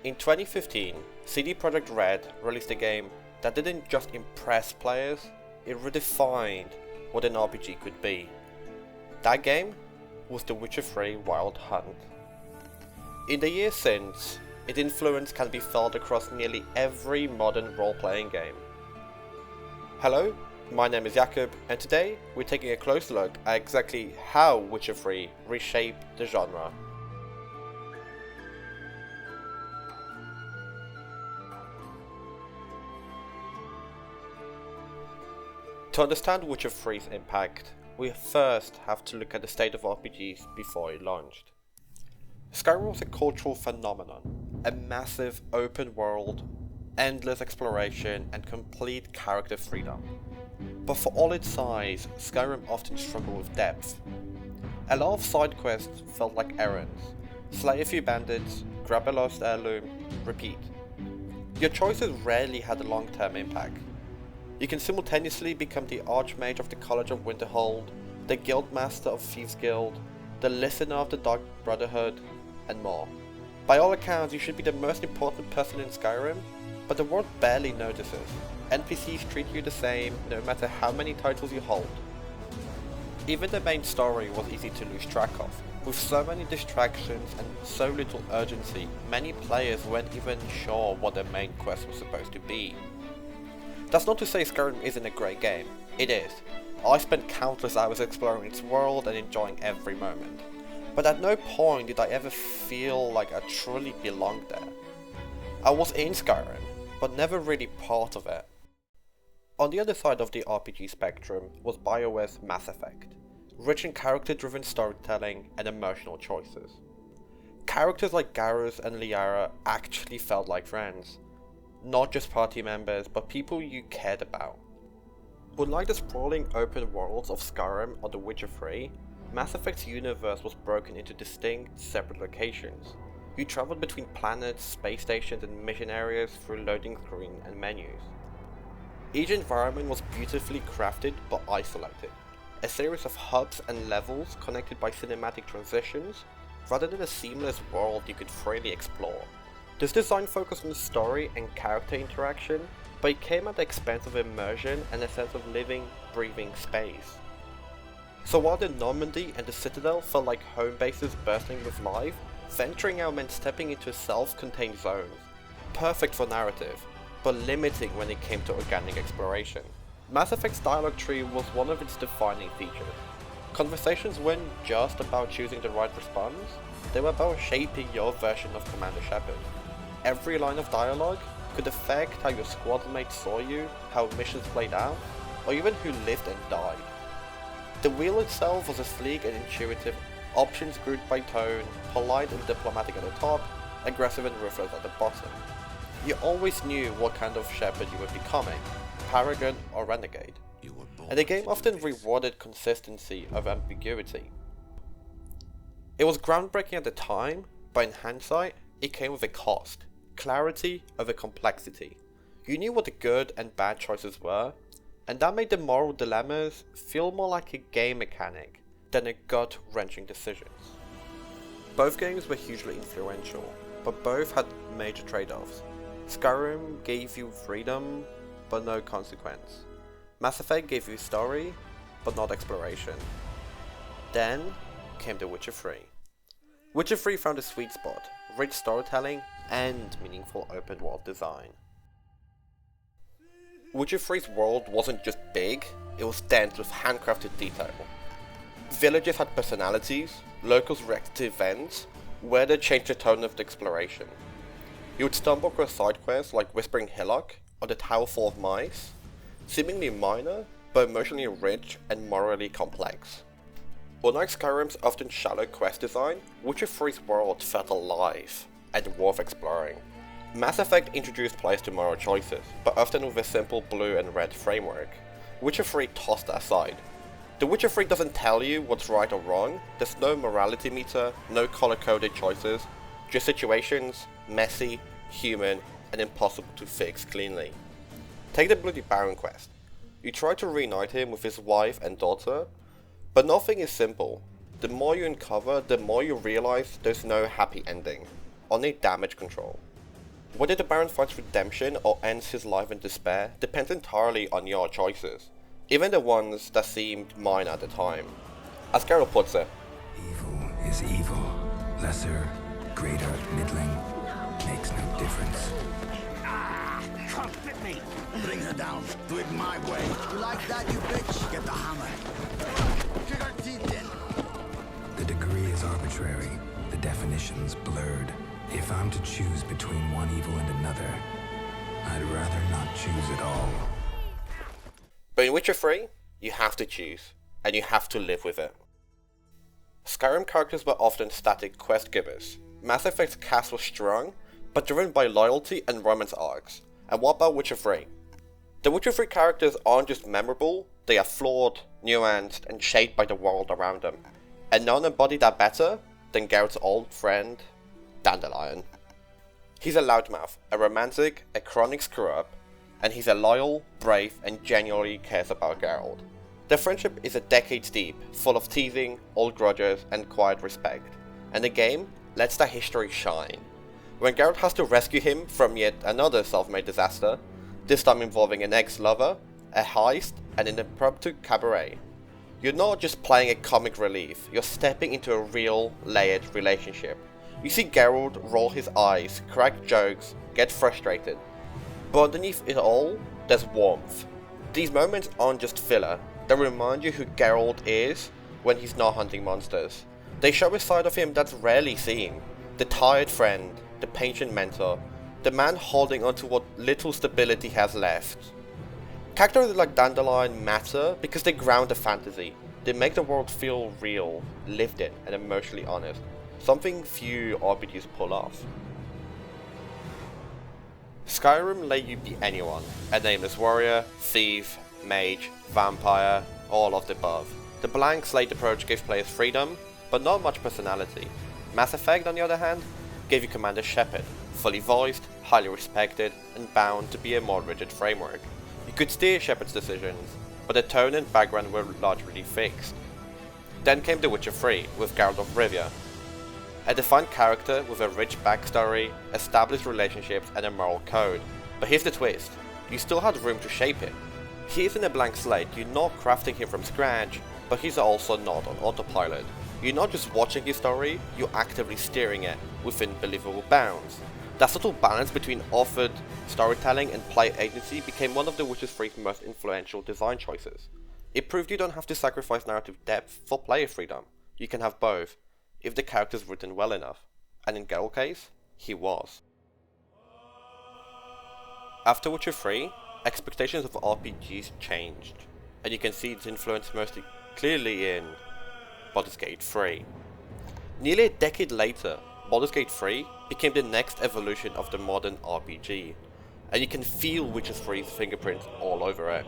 In 2015, CD Projekt Red released a game that didn't just impress players, it redefined what an RPG could be. That game was The Witcher 3 Wild Hunt. In the years since, its influence can be felt across nearly every modern role-playing game. Hello, my name is Jakob, and today we're taking a close look at exactly how Witcher 3 reshaped the genre. To understand Witcher 3's impact, we first have to look at the state of RPGs before it launched. Skyrim was a cultural phenomenon, a massive open world, endless exploration and complete character freedom. But for all its size, Skyrim often struggled with depth. A lot of side quests felt like errands. Slay a few bandits, grab a lost heirloom, repeat. Your choices rarely had a long-term impact. You can simultaneously become the Archmage of the College of Winterhold, the Guildmaster of Thieves Guild, the Listener of the Dark Brotherhood, and more. By all accounts, you should be the most important person in Skyrim, but the world barely notices. NPCs treat you the same, no matter how many titles you hold. Even the main story was easy to lose track of. With so many distractions and so little urgency, many players weren't even sure what the main quest was supposed to be. That's not to say Skyrim isn't a great game. It is. I spent countless hours exploring its world and enjoying every moment. But at no point did I ever feel like I truly belonged there. I was in Skyrim, but never really part of it. On the other side of the RPG spectrum was BioWare's Mass Effect, rich in character-driven storytelling and emotional choices. Characters like Garrus and Liara actually felt like friends. Not just party members, but people you cared about. Unlike the sprawling open worlds of Skyrim or The Witcher 3, Mass Effect's universe was broken into distinct, separate locations. You traveled between planets, space stations and mission areas through loading screens and menus. Each environment was beautifully crafted but isolated, a series of hubs and levels connected by cinematic transitions, rather than a seamless world you could freely explore. This design focused on the story and character interaction, but it came at the expense of immersion and a sense of living, breathing space. So while the Normandy and the Citadel felt like home bases bursting with life, venturing out meant stepping into self-contained zones, perfect for narrative, but limiting when it came to organic exploration. Mass Effect's dialogue tree was one of its defining features. Conversations weren't just about choosing the right response, they were about shaping your version of Commander Shepard. Every line of dialogue could affect how your squad mates saw you, how missions played out, or even who lived and died. The wheel itself was a sleek and intuitive, options grouped by tone, polite and diplomatic at the top, aggressive and ruthless at the bottom. You always knew what kind of Shepard you were becoming, Paragon or Renegade, and the game often rewarded consistency over ambiguity. It was groundbreaking at the time, but in hindsight, it came with a cost. Clarity over complexity. You knew what the good and bad choices were, and that made the moral dilemmas feel more like a game mechanic than a gut-wrenching decisions. Both games were hugely influential, but both had major trade-offs. Skyrim gave you freedom, but no consequence. Mass Effect gave you story, but not exploration. Then came The Witcher 3. Witcher 3 found a sweet spot, rich storytelling and meaningful open world design. Witcher 3's world wasn't just big, it was dense with handcrafted detail. Villages had personalities, locals reacted to events, weather changed the tone of the exploration. You would stumble across side quests like Whispering Hillock or the Tower Full of Mice, seemingly minor, but emotionally rich and morally complex. Unlike Skyrim's often shallow quest design, Witcher 3's world felt alive and worth exploring. Mass Effect introduced players to moral choices, but often with a simple blue and red framework. Witcher 3 tossed that aside. The Witcher 3 doesn't tell you what's right or wrong, there's no morality meter, no color-coded choices, just situations, messy, human, and impossible to fix cleanly. Take the Bloody Baron quest. You try to reunite him with his wife and daughter, but nothing is simple. The more you uncover, the more you realize there's no happy ending, only damage control. Whether the Baron finds redemption or ends his life in despair depends entirely on your choices, even the ones that seemed minor at the time. As Geralt puts it, evil is evil. Lesser, greater, middling, makes no difference. Come fit me! Bring her down. Do it my way. You like that, you bitch? Get the hammer. Kick her teeth in. The degree is arbitrary, the definition's blurred. If I'm to choose between one evil and another, I'd rather not choose at all. but in Witcher 3, you have to choose, and you have to live with it. Skyrim characters were often static quest givers. Mass Effect's cast was strong, but driven by loyalty and romance arcs. And what about Witcher 3? The Witcher 3 characters aren't just memorable, they are flawed, nuanced, and shaped by the world around them. And none embody that better than Geralt's old friend, Dandelion. He's a loudmouth, a romantic, a chronic screw-up, and he's a loyal, brave, and genuinely cares about Geralt. Their friendship is a decades deep, full of teasing, old grudges, and quiet respect, and the game lets that history shine. When Geralt has to rescue him from yet another self-made disaster, this time involving an ex-lover, a heist, and an impromptu cabaret, you're not just playing a comic relief, you're stepping into a real, layered relationship. You see Geralt roll his eyes, crack jokes, get frustrated, but underneath it all, there's warmth. These moments aren't just filler, they remind you who Geralt is when he's not hunting monsters. They show a side of him that's rarely seen. The tired friend, the patient mentor, the man holding onto what little stability he has left. Characters like Dandelion matter because they ground the fantasy. They make the world feel real, lived in, and emotionally honest. Something few RPGs pull off. Skyrim let you be anyone. A nameless warrior, thief, mage, vampire, all of the above. The blank slate approach gives players freedom, but not much personality. Mass Effect, on the other hand, gave you Commander Shepard, fully voiced, highly respected, and bound to be a more rigid framework. You could steer Shepard's decisions, but the tone and background were largely fixed. Then came The Witcher 3 with Geralt of Rivia, a defined character with a rich backstory, established relationships, and a moral code. But here's the twist, you still had room to shape him. He isn't a blank slate, you're not crafting him from scratch, but he's also not on autopilot. You're not just watching his story, you're actively steering it within believable bounds. That subtle balance between offered storytelling and player agency became one of The Witcher 3's most influential design choices. It proved you don't have to sacrifice narrative depth for player freedom. You can have both, if the character's written well enough, and in Geralt's case, he was. After Witcher 3, expectations of RPGs changed, and you can see its influence most clearly in Baldur's Gate 3. Nearly a decade later, Baldur's Gate 3 became the next evolution of the modern RPG, and you can feel Witcher 3's fingerprints all over it.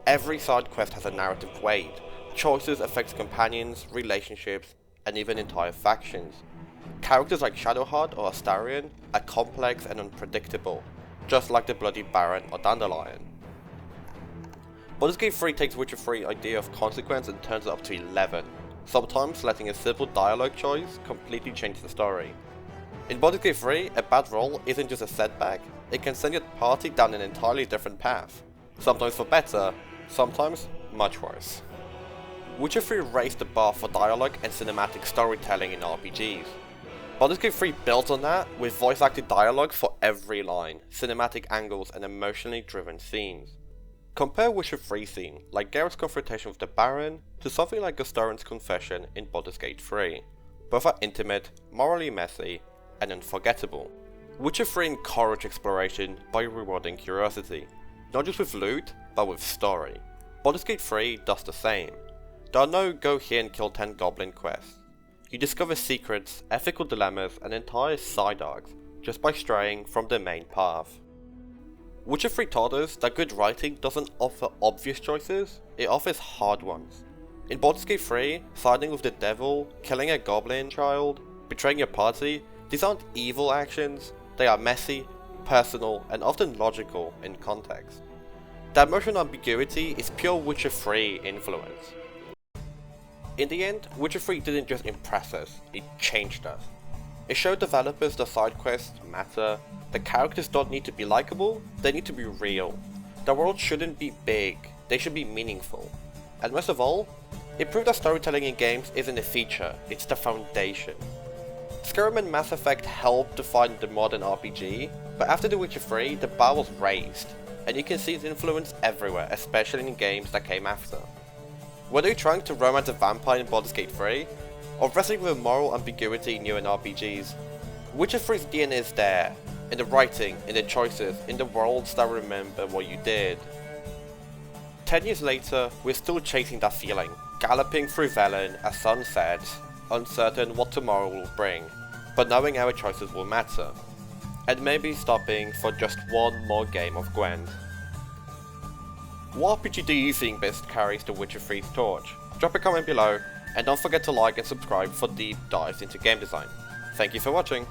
Every side quest has a narrative weight, choices affect companions, relationships, and even entire factions. Characters like Shadowheart or Astarion are complex and unpredictable, just like the Bloody Baron or Dandelion. Baldur's Gate 3 takes Witcher 3's idea of consequence and turns it up to 11, sometimes letting a simple dialogue choice completely change the story. In Baldur's Gate 3, a bad roll isn't just a setback, it can send your party down an entirely different path, sometimes for better, sometimes much worse. Witcher 3 raised the bar for dialogue and cinematic storytelling in RPGs. Baldur's Gate 3 built on that with voice-acted dialogue for every line, cinematic angles, and emotionally driven scenes. Compare Witcher 3 scene, like Geralt's confrontation with the Baron, to something like Gustarian's confession in Baldur's Gate 3. Both are intimate, morally messy, and unforgettable. Witcher 3 encouraged exploration by rewarding curiosity, not just with loot, but with story. Baldur's Gate 3 does the same. There are no go here and kill 10 goblin quests. You discover secrets, ethical dilemmas, and entire side arcs just by straying from the main path. Witcher 3 taught us that good writing doesn't offer obvious choices, it offers hard ones. In Baldur's Gate 3, siding with the devil, killing a goblin child, betraying your party, these aren't evil actions, they are messy, personal, and often logical in context. That emotional ambiguity is pure Witcher 3 influence. In the end, Witcher 3 didn't just impress us, it changed us. It showed developers the side quests matter, the characters don't need to be likable, they need to be real. The world shouldn't be big, they should be meaningful. And most of all, it proved that storytelling in games isn't a feature, it's the foundation. Skyrim and Mass Effect helped define the modern RPG, but after The Witcher 3, the bar was raised, and you can see its influence everywhere, especially in games that came after. Whether you're trying to romance a vampire in Baldur's Gate 3, or wrestling with moral ambiguity new in RPGs, Witcher 3's DNA is there, in the writing, in the choices, in the worlds that remember what you did. 10 years later, we're still chasing that feeling, galloping through Velen as sun sets, uncertain what tomorrow will bring, but knowing our choices will matter, and maybe stopping for just one more game of Gwent. What RPG do you think best carries The Witcher 3's torch? Drop a comment below, and don't forget to like and subscribe for deep dives into game design. Thank you for watching.